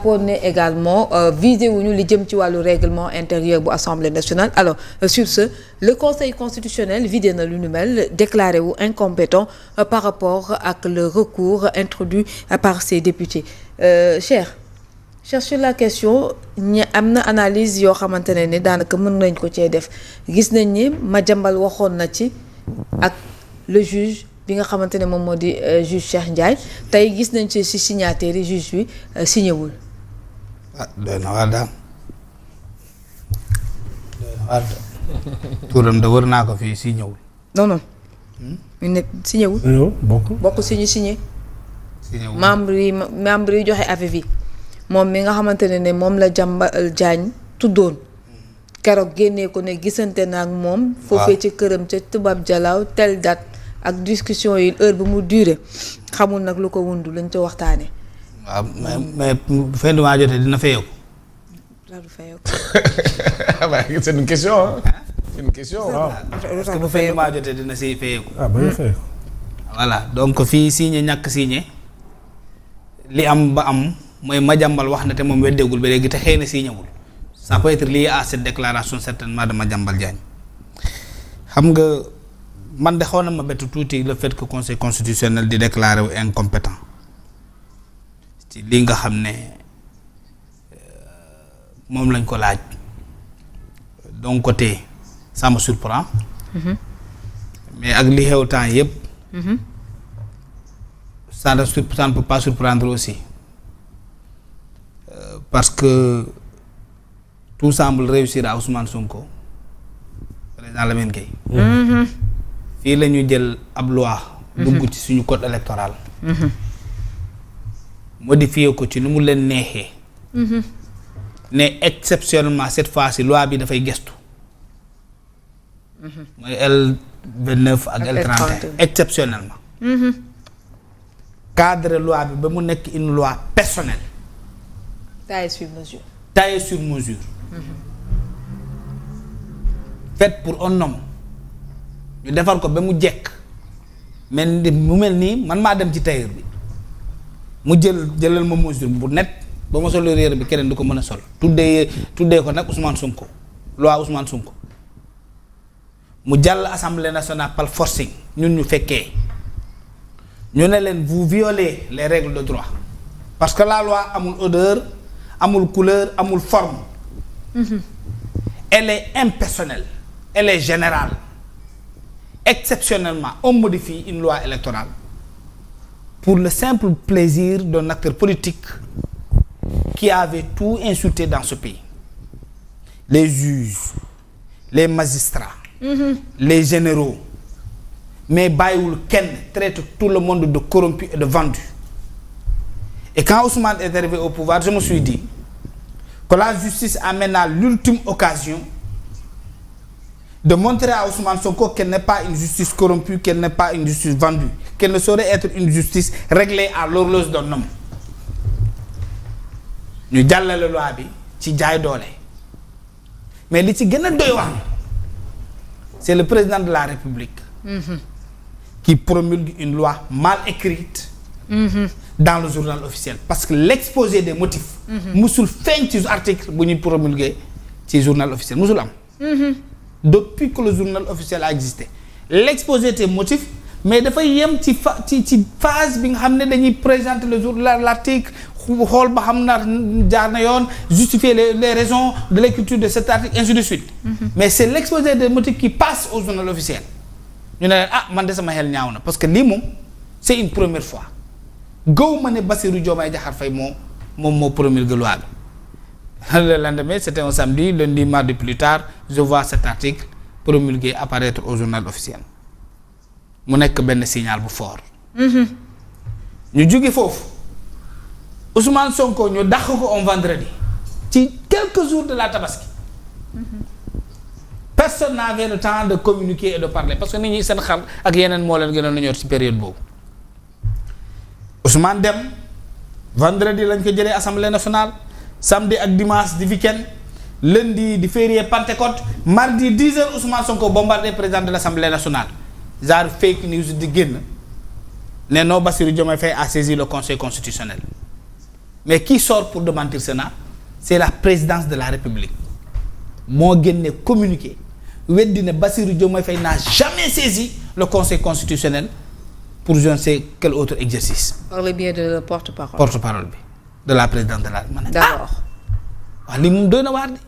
pour ne également visé wuñu li jëm ci wàllu règlement intérieur bu assemblée nationale alors sur ce le conseil constitutionnel vidé na lu nu mel déclaré wu incompétent par rapport ak le recours introduit par ses députés Cheikh sur la question ñi am na analyse yoo xamante ne daanaka mën nañ ko cee def gis nañ ni Madiambal waxoon na ci ak le juge bi nga xamante ne moom moo di juge Cheikh Ndiaye tey gis nañ ci signataires yi juge bi signé wul. doy na waar daal turam da wër naa ko fii si ñëwul. non. ñu ne signé wul. bokk si ñu signé. membre yi joxe avis bi moom mi nga xamante ne moom la Madiambal Diagne tuddoon keroog génnee ko ne gisante na ak moom. foofee ci këram ca Toubab Dialaw telle date ak discussion yi heure bu mu duré xamul nag lu ko wundu lañ ca waxtaanee. waaw mais fin de mois jotee dina fayeeku. c'est une question hein. C'est une question waaw. parce que bu fin de mois jotee dina siy fayeeku. ba ñu fayeeku. voilà donc fii signé ñàkk signé li am ba am mooy Madiambal wax na te moom weddeegul ba léegi te xëy na signé wul ça peut être lié à cette déclaration certainement de Madiambal Diagne xam nga man de xaw na ma bett tuuti le fait que conseil constitutionnel di déclaré wu incompétent ci li nga xam ne moom lañ ko laaj donc côté ça me surprend. Mais ak li xew temps yëpp. ça ne peut pas surprendre aussi parce que tout semble réussir à Ousmane Sonko président Lamine Gueye. fii la ñu jël ab loi. dugg ci suñu code électoral. modifié ko ci ni mu leen neexee. ne exceptionnellement cette fois-ci loi bi dafay gestu. mooy L29 ak L31 exceptionnellement. cadre loi bi ba mu nekk une loi personnelle. taillée sur mesure. taillée sur mesure. faite pour un homme. ñu defar ko ba mu jekk. mu mel nii man maa dem ci tailleur bi. mu jëlal ma mesure bu net ba ma solo réer bi keneen du ko mën a sol tuddee ko nag Ousmane Sonko loi Ousmane Sonko mu jàll assemblée nationale par forcing ñun ñu fekkee ñu ne leen vous violez les règles de droit parce que la loi amul odeur amul couleur amul forme. Elle est impersonnelle, elle est générale. Exceptionnellement on modifie une loi électorale pour le simple plaisir d'un acteur politique qui avait tout insulté dans ce pays. Les juges, les magistrats, les généraux, mais bàyyiwul kenn traite tout le monde de corrompu et de vendu. Et quand Ousmane est arrivé au pouvoir, je me suis dit que la justice amène à l'ultime occasion de montrer à Ousmane Sonko qu'elle n'est pas une justice corrompue, qu'elle n'est pas une justice vendue, qu'elle ne saurait être une justice réglée à l'horloge d'un homme. ñu jàllale loi bi ci jaay doole mais li ci gën a doy wax c'est le président de la République qui promulgue une loi mal écrite dans le journal officiel parce que l'exposé des motifs musul feeñ ci article bu ñuy promulguer ci journal officiel musul am depuis que le journal officiel a existé l'exposé des motifs mais dafay yem ci phase bi nga xam ne dañuy présenter le jour l'article xool ba xam na jaar na yoon justifier les raisons de l'écriture de cet article ainsi de suite mais c'est l'exposé des motifs qui passe au journal officiel ñu ne leen man de sama xel ñaaw na parce que lii moom c'est une première fois gaw ma ne Bassirou Diomaye Diakhar Faye moo promulgué loi bi le lendemain c'était un samedi, lundi, mardi plus tard je vois cet article promulgué apparaître au journal officiel mu nekk benn signal bu fort ñu jóge foofu Ousmane Sonko ñu dàq ko on vendredi ci quelques jours de la Tabaski personne n'avait le temps de communiquer et de parler parce que nit ñi seen xar ak yeneen moo leen gënoon a ñor ci période boobu Ousmane dem vendredi lañ ko jëlee assemblée nationale samedi ak dimanche di week-end lundi di férié Pentecôte mardi 10h Ousmane Sonko bombardé président de l'Assemblée nationale genre fake news di génn ne non Bassirou Diomaye Faye a saisi le conseil constitutionnel mais qui sort pour démentir cela c'est la présidence de la République moo génne communiqué weddi ne Bassirou Diomaye Faye n'a jamais saisi le Conseil constitutionnel pour je ne sais quel autre exercice. par le biais de porte-parole. porte-parole bi de la présidente de la République. d'accord waaw lii moom doy na waar di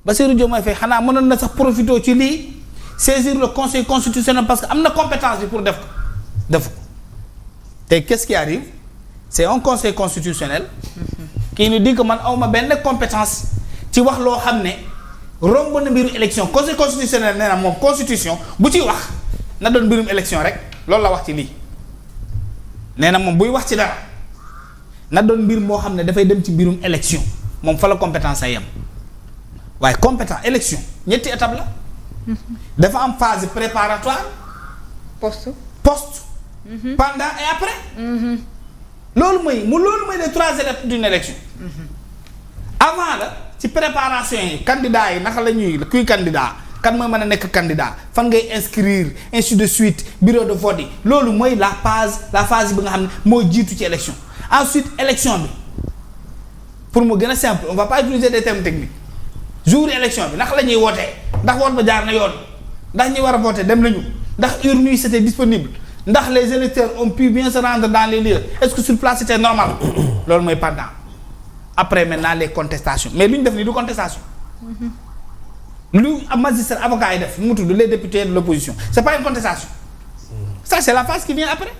Bassirou Diomaye Faye xanaa mënoon na sax profité ci lii saisir le Conseil constitutionnel parce que am na compétence bi pour def ko te qu'est-ce qui arrive c'est un Conseil constitutionnel qui nous dit que man awma benn compétence ci wax loo xam ne romb na mbiru élection Conseil constitutionnel nee na moom constitution bu ciy wax na doon mbirum élection rek loolu la wax ci lii nee na moom buy wax ci dara na doon mbir moo xam ne dafay dem ci mbirum élection moom fa la compétence ay yem waaye compétence élection ñetti étape la dafa am phase préparatoire poste pendant et après loolu mooy les 3 étapes d'une élection avant la ci préparation yi candidat yi naka la ñuy kuy candidat kan mooy mën a nekk candidat fan ngay inscrire ainsi de suite bureau de vote yi loolu mooy la phase bi nga xam ne moo jiitu ci élection ensuite élection bi pour mu gën a simple on va pas utiliser des termes techniques jour élection bi naka la ñuy wootee ndax woot ba jaar na yoon ndax ñi war a voter dem nañu ndax urne yi c'était disponible ndax les électeurs ont pu bien se rendre dans les lieux est-ce que sur place c'était normal loolu mooy pendant après maintenant les contestations mais lu ñu def nii du contestation lu magistrat avocat yi def mu tudd les députés de l'opposition c'est pas une contestation ça c'est la phase qui vient après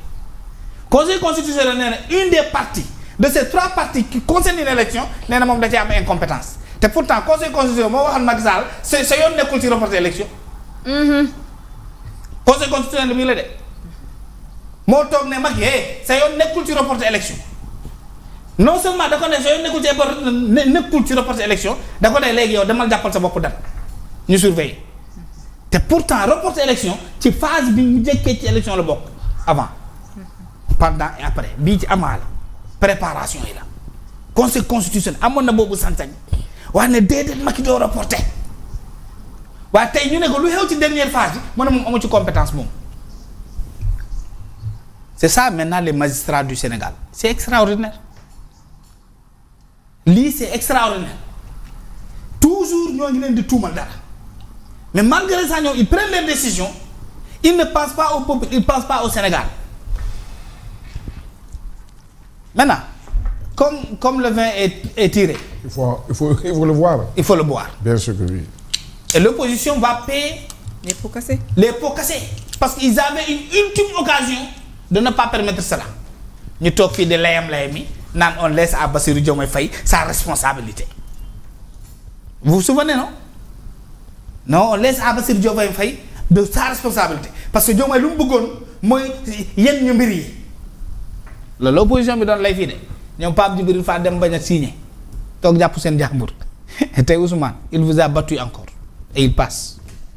Conseil constitutionnel nee na une des parties de ces 3 parties qui concernent une élection nee na moom da ci am incompétence te pourtant Conseil constitutionnel moo waxal Macky Sall sa yoon nekkul ci reporter élection Conseil constitutionnel bi la de moo toog ne Macky sa yoon nekkul ci reporter élection non seulement da ko ne sa yoon nekkul ci reporter élection da ko ne léegi yow demal jàppal sa bopp date ñu surveiller te pourtant reporter élection ci phase bi mu jëkkee ci élection la bokk avant pendant et après bii ci amaa la préparation yi la Conseil constitutionnel amoon na boobu sañ-sañ wax ne déedéet Macky doo reporter waaye tey ñu ne ko lu xew ci dernière phase bi mu ne moom amu ci compétence moom c'est ça maintenant les magistrats du Sénégal c'est extraordinaire lii c'est extraordinaire toujours ñoo ngi leen di tuumal dara mais malgré ça ñoom ils prennent leurs décisions ils ne pensent pas au peuple ils pensent pas au Sénégal maintenant comme le vin est tiré. il faut le voir. il faut le boire. bien sûr que oui. et l'opposition va payer les pots cassés parce qu'ils avaient une ultime occasion de ne pas permettre cela ñu toog fii de layam mi naan on laisse à Bassirou Diomaye Faye sa responsabilité vous vous souvenez non on laisse à Bassirou Diomaye Faye de sa responsabilité parce que Diomaye lu mu bëggoon mooy yenn ñu mbir yi loolu l'opposition bi doon lay fii de ñoom Pape Djibril Fall dem bañ a signé toog jàpp seen jàmbur tey Ousmane il vous a battu encore et il passe